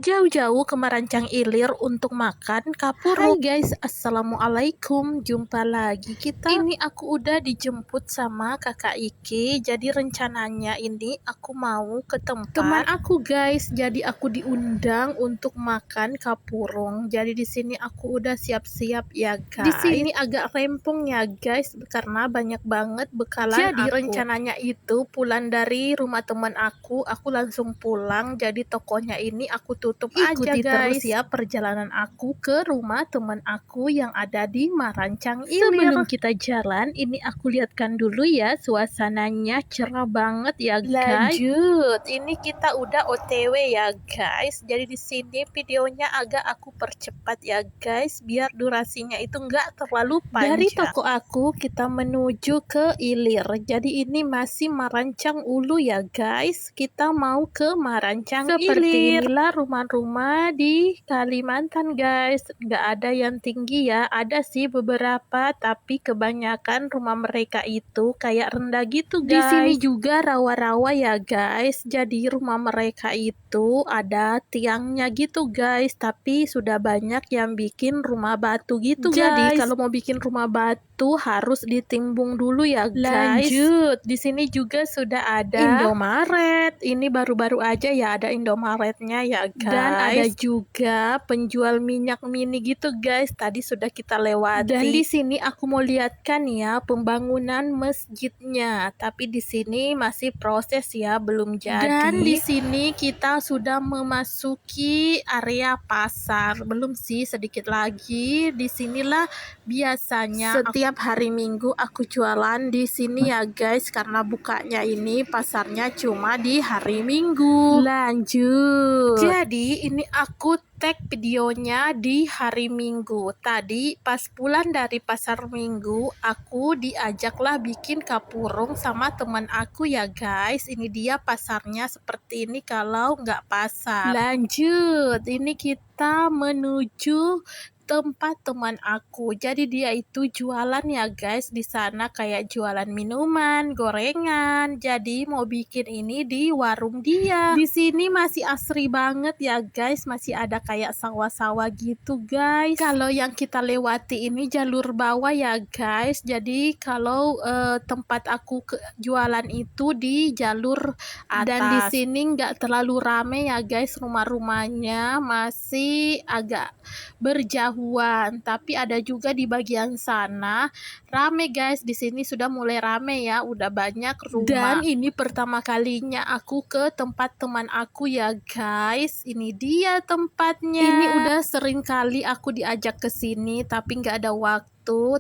jauh-jauh ke Marancang Ilir untuk makan kapuruk. Hai guys, assalamualaikum, jumpa lagi kita. Ini aku udah dijemput sama kakak Iki, jadi rencananya ini aku mau ke tempat teman aku guys, jadi aku diundang untuk makan kapurung. Jadi di sini aku udah siap-siap ya guys. Di sini agak rempong ya guys, karena banyak banget bekalan jadi rencananya itu pulang dari rumah teman aku langsung pulang. Jadi tokonya ini aku tutup aja guys. Terus ya perjalanan aku ke rumah teman aku yang ada di Marancang Ilir. Sebelum kita jalan, ini aku lihatkan dulu ya suasananya cerah banget ya guys. Lanjut, ini kita udah OTW ya guys. Jadi di sini videonya agak aku percepat ya guys, biar durasinya itu enggak terlalu panjang. Dari toko aku kita menuju ke Ilir. Jadi ini masih Marancang Ulu ya guys. Kita mau ke Marancang Ilir. Seperti inilah rumah-rumah di Kalimantan guys. Nggak ada yang tinggi ya. Ada sih beberapa, tapi kebanyakan rumah mereka itu kayak rendah gitu guys. Di sini juga rawa-rawa ya guys. Jadi rumah mereka itu ada tiangnya gitu guys. Tapi sudah banyak yang bikin rumah batu gitu guys. Jadi kalau mau bikin rumah batu harus ditimbung dulu ya guys. Lanjut, di sini juga sudah ada Indomaret. Ini baru-baru aja ya ada Indomaretnya ya guys. Dan ada juga penjual minyak mini gitu guys. Tadi sudah kita lewati. Dan di sini aku mau lihatkan ya pembangunan masjidnya. Tapi di sini masih proses ya, belum jadi. Dan di sini kita sudah memasuki area pasar. Belum sih, sedikit lagi. Di sinilah biasanya setiap hari Minggu aku jualan di sini ya guys, karena bukanya ini pasarnya cuma di hari Minggu. Lanjut. Jadi ini aku tag videonya di hari Minggu. Tadi pas pulang dari pasar Minggu, aku diajaklah bikin kapurung sama teman aku ya guys. Ini dia pasarnya seperti ini kalau nggak pasar. Lanjut, ini kita menuju tempat teman aku. Jadi dia itu jualan ya guys di sana, kayak jualan minuman, gorengan. Jadi mau bikin ini di warung dia. Di sini masih asri banget ya guys, masih ada kayak sawah-sawah gitu guys. Kalau yang kita lewati ini jalur bawah ya guys. Jadi kalau tempat aku jualan itu di jalur atas. Dan di sini nggak terlalu rame ya guys, rumah-rumahnya masih agak berjauhan, tapi ada juga di bagian sana rame guys. Di sini sudah mulai rame ya, udah banyak rumah. Dan ini pertama kalinya aku ke tempat teman aku ya guys. Ini dia tempatnya. Ini udah sering kali aku diajak ke sini tapi nggak ada waktu.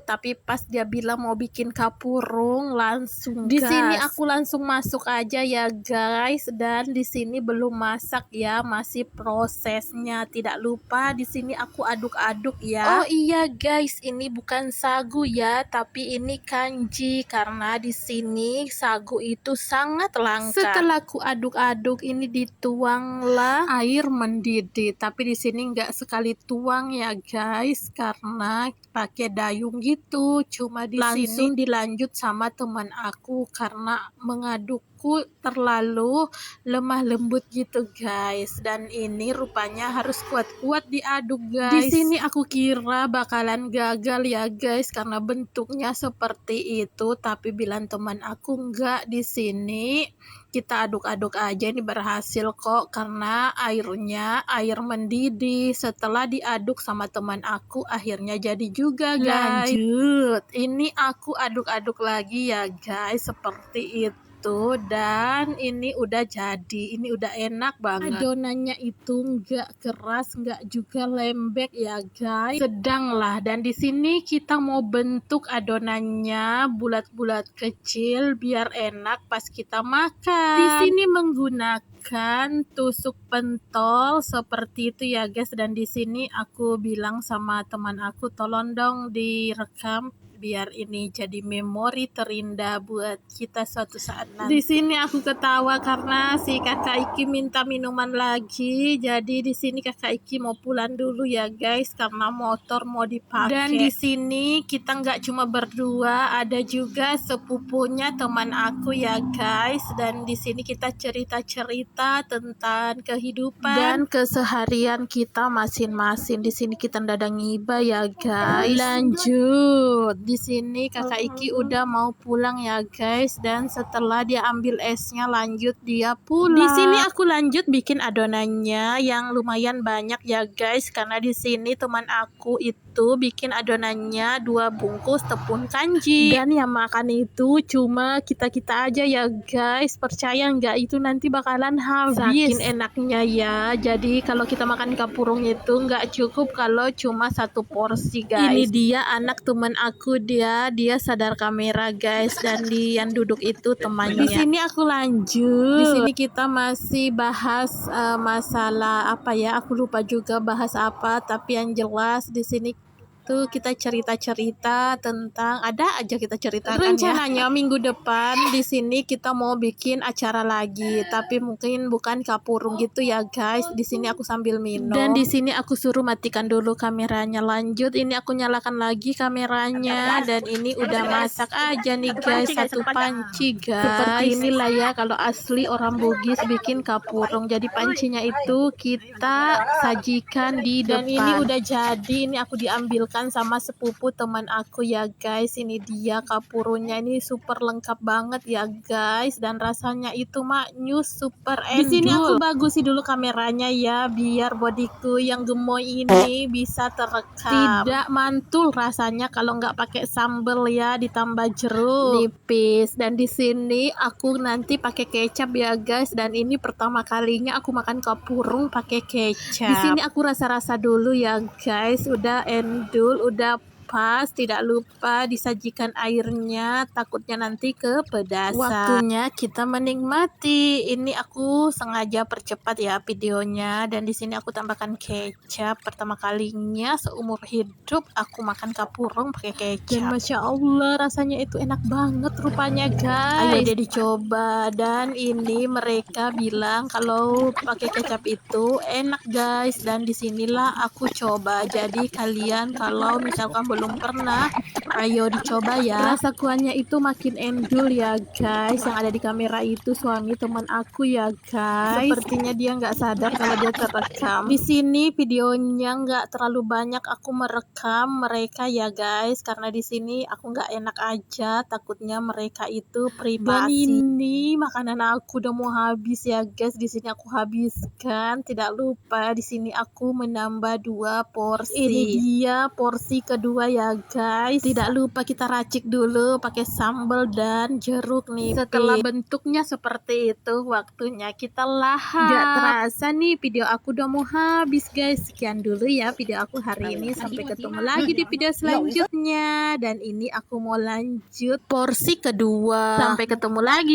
Tapi pas dia bilang mau bikin kapurung langsung di sini aku langsung masuk aja ya guys. Dan di sini belum masak ya, masih prosesnya. Tidak lupa di sini aku aduk-aduk ya. Oh iya guys, ini bukan sagu ya, tapi ini kanji, karena di sini sagu itu sangat langka. Setelah aku aduk-aduk ini dituanglah air mendidih, tapi di sini nggak sekali tuang ya guys, karena pakai dayung gitu. Cuma di langsung sini dilanjut sama teman aku karena mengadukku terlalu lemah lembut gitu guys. Dan ini rupanya harus kuat-kuat diaduk guys. Di sini aku kira bakalan gagal ya guys karena bentuknya seperti itu, tapi bilang teman aku enggak, di sini kita aduk-aduk aja ini berhasil kok, karena air mendidih. Setelah diaduk sama teman aku akhirnya jadi juga guys. Lanjut, ini aku aduk-aduk lagi ya guys seperti itu. Dan ini udah jadi, ini udah enak banget. Adonannya itu enggak keras, enggak juga lembek ya guys, sedang lah. Dan di sini kita mau bentuk adonannya bulat-bulat kecil biar enak pas kita makan. Di sini menggunakan tusuk pentol seperti itu ya guys. Dan di sini aku bilang sama teman aku, tolong dong direkam biar ini jadi memori terindah buat kita suatu saat nanti. Di sini aku ketawa karena si kakak Iki minta minuman lagi. Jadi di sini kakak Iki mau pulang dulu ya guys karena motor mau dipakai. Dan di sini kita nggak cuma berdua, ada juga sepupunya teman aku ya guys. Dan di sini kita cerita-cerita tentang kehidupan dan keseharian kita masing-masing. Di sini kita ndak ngiba ya guys. Lanjut. Di sini kakak Iki udah mau pulang ya guys, dan setelah dia ambil esnya lanjut dia pulang. Di sini aku lanjut bikin adonannya yang lumayan banyak ya guys, karena di sini teman aku itu bikin adonannya 2 bungkus tepung kanji, dan yang makan itu cuma kita-kita aja ya guys. Percaya nggak, itu nanti bakalan habis. Saking enaknya ya. Jadi kalau kita makan kapurung itu nggak cukup kalau cuma 1 porsi guys. Ini dia anak teman aku, dia sadar kamera guys, dan di yang duduk itu temannya. Di sini aku lanjut. Di sini kita masih bahas masalah apa ya, aku lupa juga bahas apa, tapi yang jelas di sini tuh kita cerita-cerita tentang, ada aja kita ceritakan. Rencananya minggu depan di sini kita mau bikin acara lagi, tapi mungkin bukan kapurung gitu ya guys. Di sini aku sambil minum. Dan di sini aku suruh matikan dulu kameranya. Lanjut, ini aku nyalakan lagi kameranya, dan ini udah masak aja nih guys, 1 panci guys. Seperti inilah ya kalau asli orang Bugis bikin kapurung. Jadi pancinya itu kita sajikan di depan. Dan ini udah jadi, ini aku diambilkan sama sepupu teman aku ya guys. Ini dia kapurungnya, ini super lengkap banget ya guys, dan rasanya itu maknyus, super endul. Di sini aku bagusin dulu kameranya ya, biar bodiku yang gemoy ini bisa terekam. Tidak mantul rasanya kalau nggak pakai sambal ya, ditambah jeruk nipis. Dan di sini aku nanti pakai kecap ya guys, dan ini pertama kalinya aku makan kapurung pakai kecap. Di sini aku rasa-rasa dulu ya guys, udah endul, udah pas. Tidak lupa disajikan airnya, takutnya nanti kepedasan. Waktunya kita menikmati. Ini aku sengaja percepat ya videonya, dan di sini aku tambahkan kecap. Pertama kalinya seumur hidup aku makan kapurung pakai kecap. Dan masya Allah rasanya itu enak banget rupanya guys. Ayo deh dicoba. Dan ini mereka bilang kalau pakai kecap itu enak guys, dan disinilah aku coba. Jadi kalian kalau misalkan belum pernah, ayo dicoba ya. Rasa kuahnya itu makin endul ya guys. Yang ada di kamera itu suami teman aku ya guys. Sepertinya dia nggak sadar kalau dia terekam. Di sini videonya nggak terlalu banyak aku merekam mereka ya guys, karena di sini aku nggak enak aja, takutnya mereka itu privasi. Dan ini makanan aku udah mau habis ya guys. Di sini aku habiskan. Tidak lupa di sini aku menambah 2 porsi. Ini dia porsi kedua ya guys. Tidak lupa kita racik dulu pakai sambal dan jeruk nipis. Setelah bentuknya seperti itu, waktunya kita lahap. Gak terasa nih video aku udah mau habis guys. Sekian dulu ya video aku hari ini. Sampai ketemu lagi di video selanjutnya. Dan ini aku mau lanjut porsi kedua. Sampai ketemu lagi.